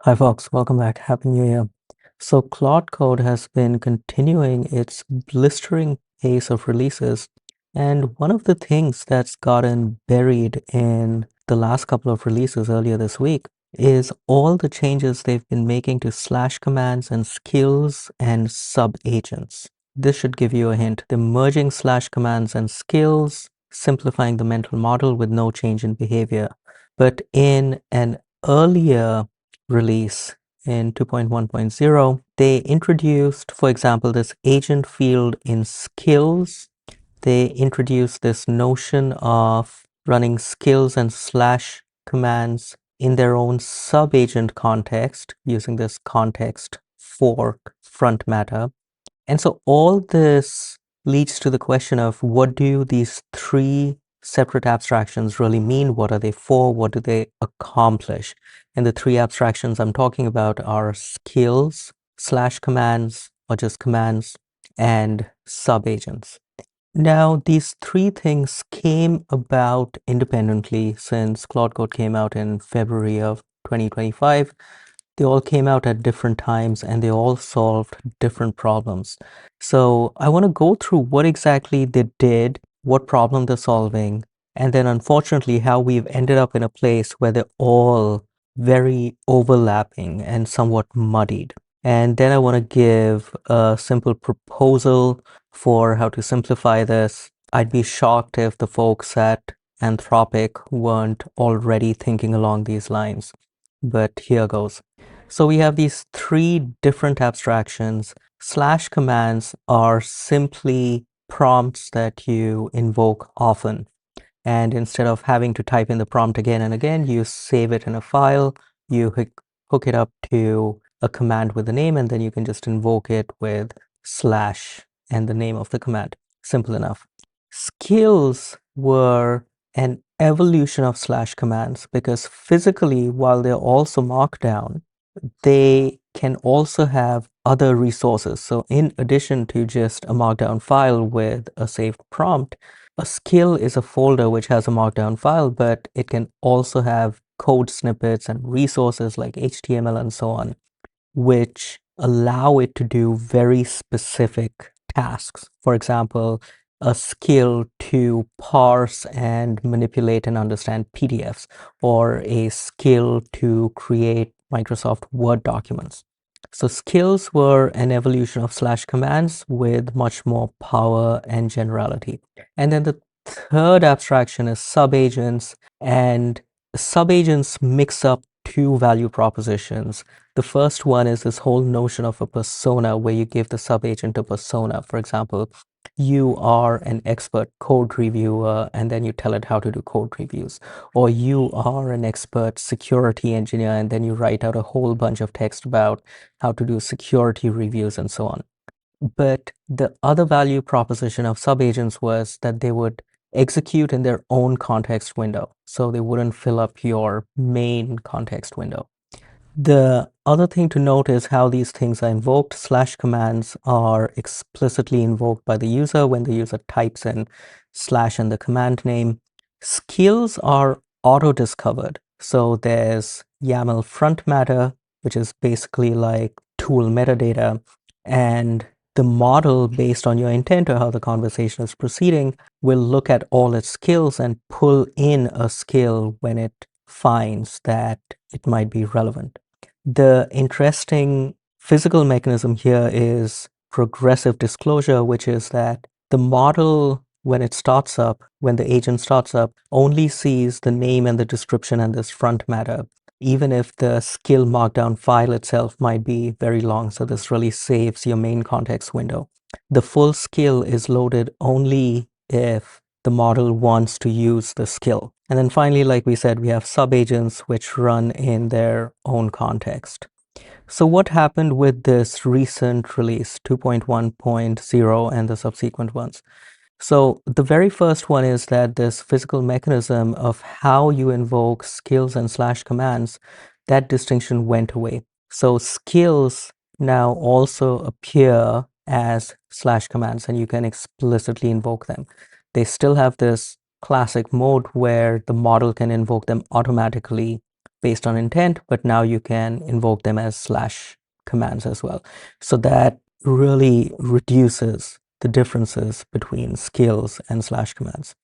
Hi folks, welcome back. Happy New Year. So Claude Code has been continuing its blistering pace of releases, and one of the things that's gotten buried in the last couple of releases earlier this week is all the changes they've been making to slash commands and skills and sub agents. This should give you a hint. They're merging slash commands and skills, simplifying the mental model with no change in behavior. But in an earlier release in 2.1.0, they introduced, for example, this agent field in skills. They introduced this notion of running skills and slash commands in their own sub-agent context using this context fork front matter. And so all this leads to the question of what do these three separate abstractions really mean? What are they for? What do they accomplish? And the three abstractions I'm talking about are skills, slash commands, or just commands, and sub-agents. Now, these three things came about independently since Claude Code came out in February of 2025. They all came out at different times and they all solved different problems. So I want to go through what exactly they did, what problem they're solving, and then unfortunately how we've ended up in a place where they're all very overlapping and somewhat muddied. And then I want to give a simple proposal for how to simplify this. I'd be shocked if the folks at Anthropic weren't already thinking along these lines, but here goes. So we have these three different abstractions. Slash commands are simply prompts that you invoke often. And instead of having to type in the prompt again and again, you save it in a file, you hook it up to a command with a name, and then you can just invoke it with slash and the name of the command. Simple enough. Skills were an evolution of slash commands because physically, while they're also markdown, they can also have other resources. So in addition to just a markdown file with a saved prompt, a skill is a folder which has a markdown file, but it can also have code snippets and resources like HTML and so on, which allow it to do very specific tasks. For example, a skill to parse and manipulate and understand PDFs, or a skill to create Microsoft Word documents. So skills were an evolution of slash commands with much more power and generality. And then the third abstraction is subagents, and subagents mix up two value propositions. The first one is this whole notion of a persona where you give the subagent a persona. For example, you are an expert code reviewer and then you tell it how to do code reviews. Or you are an expert security engineer and then you write out a whole bunch of text about how to do security reviews and so on. But the other value proposition of subagents was that they would execute in their own context window. So they wouldn't fill up your main context window. The other thing to note is how these things are invoked. Slash commands are explicitly invoked by the user when the user types in slash and the command name. Skills are auto-discovered. So there's YAML front matter, which is basically like tool metadata, and the model, based on your intent or how the conversation is proceeding, will look at all its skills and pull in a skill when it finds that it might be relevant. The interesting physical mechanism here is progressive disclosure, which is that the model, when it starts up, when the agent starts up, only sees the name and the description and this front matter, even if the skill markdown file itself might be very long. So this really saves your main context window. The full skill is loaded only if the model wants to use the skill. And then finally, like we said, we have subagents which run in their own context. So what happened with this recent release, 2.1.0 and the subsequent ones? So the very first one is that this physical mechanism of how you invoke skills and slash commands, that distinction went away. So skills now also appear as slash commands and you can explicitly invoke them. They still have this classic mode where the model can invoke them automatically based on intent, but now you can invoke them as slash commands as well. So that really reduces the differences between skills and slash commands.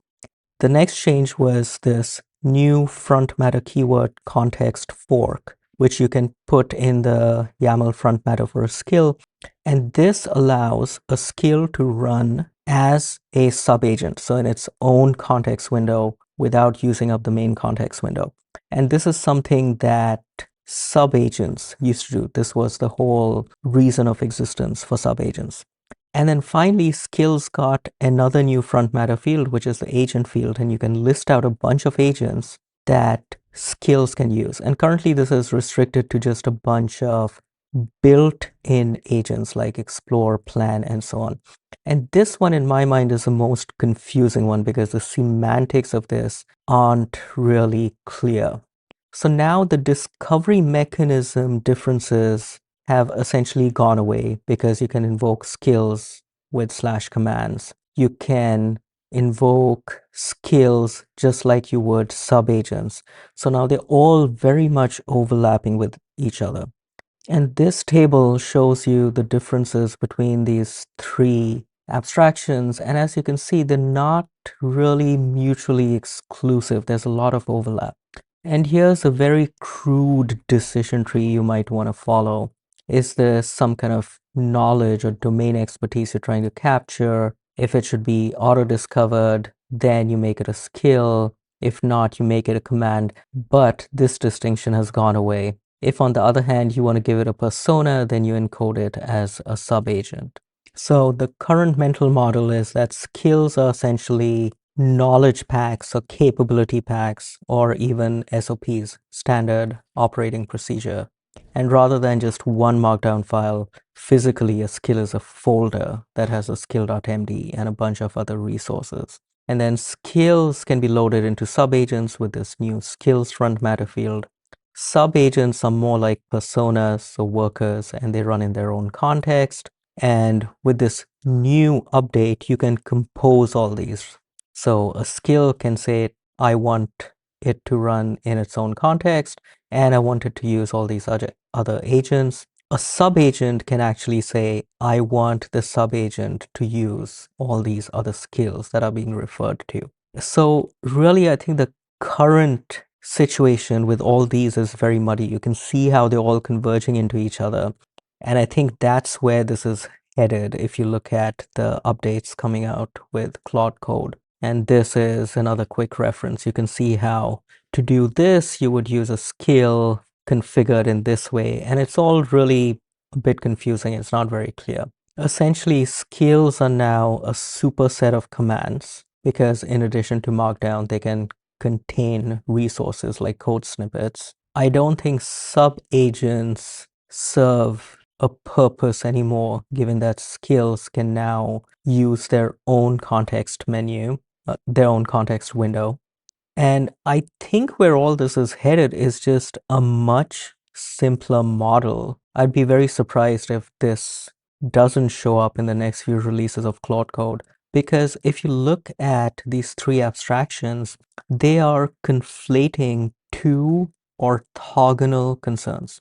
The next change was this new front matter keyword context fork, which you can put in the YAML front matter for a skill. And this allows a skill to run as a subagent, so in its own context window without using up the main context window. And this is something that subagents used to do. This was the whole reason of existence for subagents. And then finally, skills got another new front matter field, which is the agent field, and you can list out a bunch of agents that skills can use. And currently this is restricted to just a bunch of built-in agents like explore, plan, and so on. And this one in my mind is the most confusing one because the semantics of this aren't really clear. So now the discovery mechanism differences have essentially gone away because you can invoke skills with slash commands. You can invoke skills just like you would subagents. So now they're all very much overlapping with each other. And this table shows you the differences between these three abstractions. And as you can see, they're not really mutually exclusive. There's a lot of overlap. And here's a very crude decision tree you might want to follow. Is there some kind of knowledge or domain expertise you're trying to capture? If it should be auto-discovered, then you make it a skill. If not, you make it a command. But this distinction has gone away. If, on the other hand, you want to give it a persona, then you encode it as a subagent. So the current mental model is that skills are essentially knowledge packs or capability packs or even SOPs, standard operating procedure. And rather than just one markdown file, physically a skill is a folder that has a skill.md and a bunch of other resources. And then skills can be loaded into subagents with this new skills front matter field. Subagents are more like personas, so workers, and they run in their own context. And with this new update, you can compose all these. So a skill can say, I want it to run in its own context, and I want it to use all these other agents. A subagent can actually say, I want the subagent to use all these other skills that are being referred to. So really, I think the current situation with all these is very muddy. You can see how they're all converging into each other. And I think that's where this is headed if you look at the updates coming out with Claude Code. And this is another quick reference. You can see how to do this, you would use a skill configured in this way. And it's all really a bit confusing. It's not very clear. Essentially, skills are now a superset of commands because in addition to Markdown, they can contain resources like code snippets. I don't think subagents serve a purpose anymore, given that skills can now use their own context menu, their own context window. And I think where all this is headed is just a much simpler model. I'd be very surprised if this doesn't show up in the next few releases of Claude Code. Because if you look at these three abstractions, they are conflating two orthogonal concerns.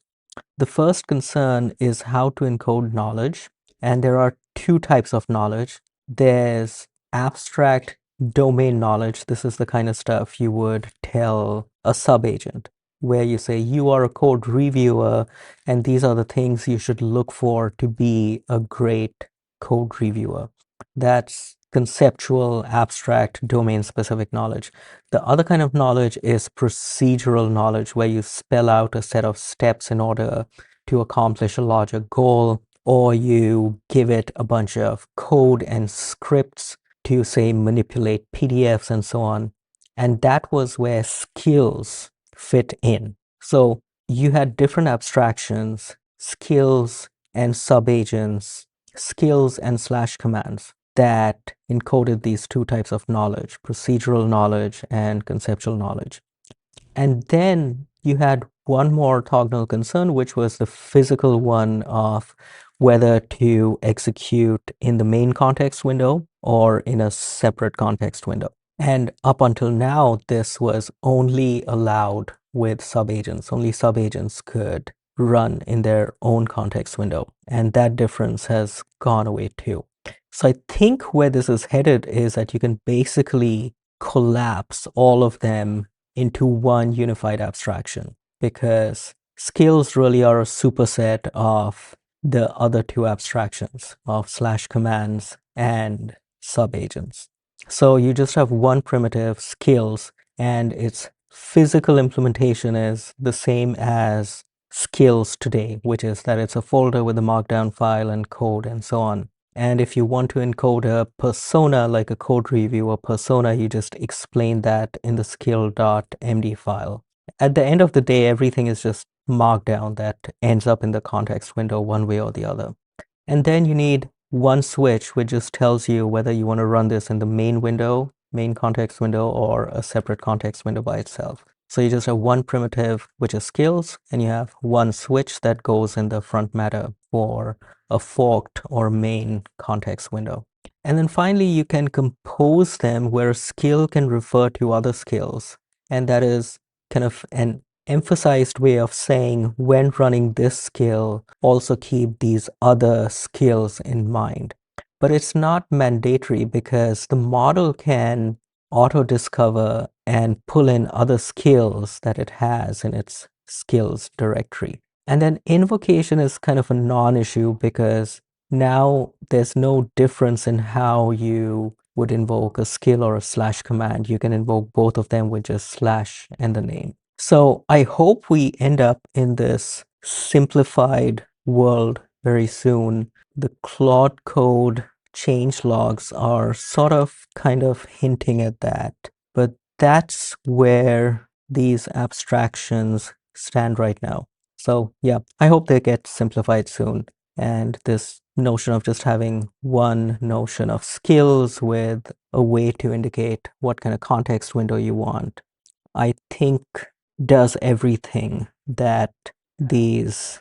The first concern is how to encode knowledge. And there are two types of knowledge. There's abstract domain knowledge. This is the kind of stuff you would tell a subagent, where you say you are a code reviewer and these are the things you should look for to be a great code reviewer. That's conceptual, abstract, domain-specific knowledge. The other kind of knowledge is procedural knowledge, where you spell out a set of steps in order to accomplish a larger goal, or you give it a bunch of code and scripts to, say, manipulate PDFs and so on. And that was where skills fit in. So you had different abstractions, skills and subagents, skills and slash commands that encoded these two types of knowledge, procedural knowledge and conceptual knowledge. And then you had one more orthogonal concern, which was the physical one of whether to execute in the main context window or in a separate context window. And up until now, this was only allowed with subagents. Only subagents could run in their own context window, and that difference has gone away too. So I think where this is headed is that you can basically collapse all of them into one unified abstraction, because skills really are a superset of the other two abstractions of slash commands and subagents. So you just have one primitive, skills, and its physical implementation is the same as skills today, which is that it's a folder with a markdown file and code and so on. And if you want to encode a persona, like a code review or persona, you just explain that in the skill.md file. At the end of the day, everything is just markdown that ends up in the context window one way or the other. And then you need one switch, which just tells you whether you want to run this in the main window, main context window, or a separate context window by itself. So you just have one primitive, which is skills, and you have one switch that goes in the front matter for a forked or main context window. And then finally, you can compose them where a skill can refer to other skills. And that is kind of an emphasized way of saying, when running this skill, also keep these other skills in mind. But it's not mandatory, because the model can auto-discover and pull in other skills that it has in its skills directory. And then invocation is kind of a non-issue, because now there's no difference in how you would invoke a skill or a slash command. You can invoke both of them with just slash and the name. So I hope we end up in this simplified world very soon. The Claude Code change logs are sort of kind of hinting at that, but that's where these abstractions stand right now. So yeah, I hope they get simplified soon. And this notion of just having one notion of skills with a way to indicate what kind of context window you want, I think does everything that these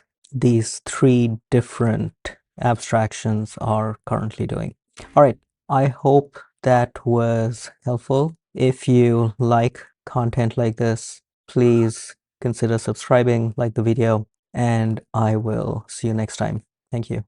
three different abstractions are currently doing. All right, I hope that was helpful. If you like content like this, please consider subscribing, like the video, and I will see you next time. Thank you.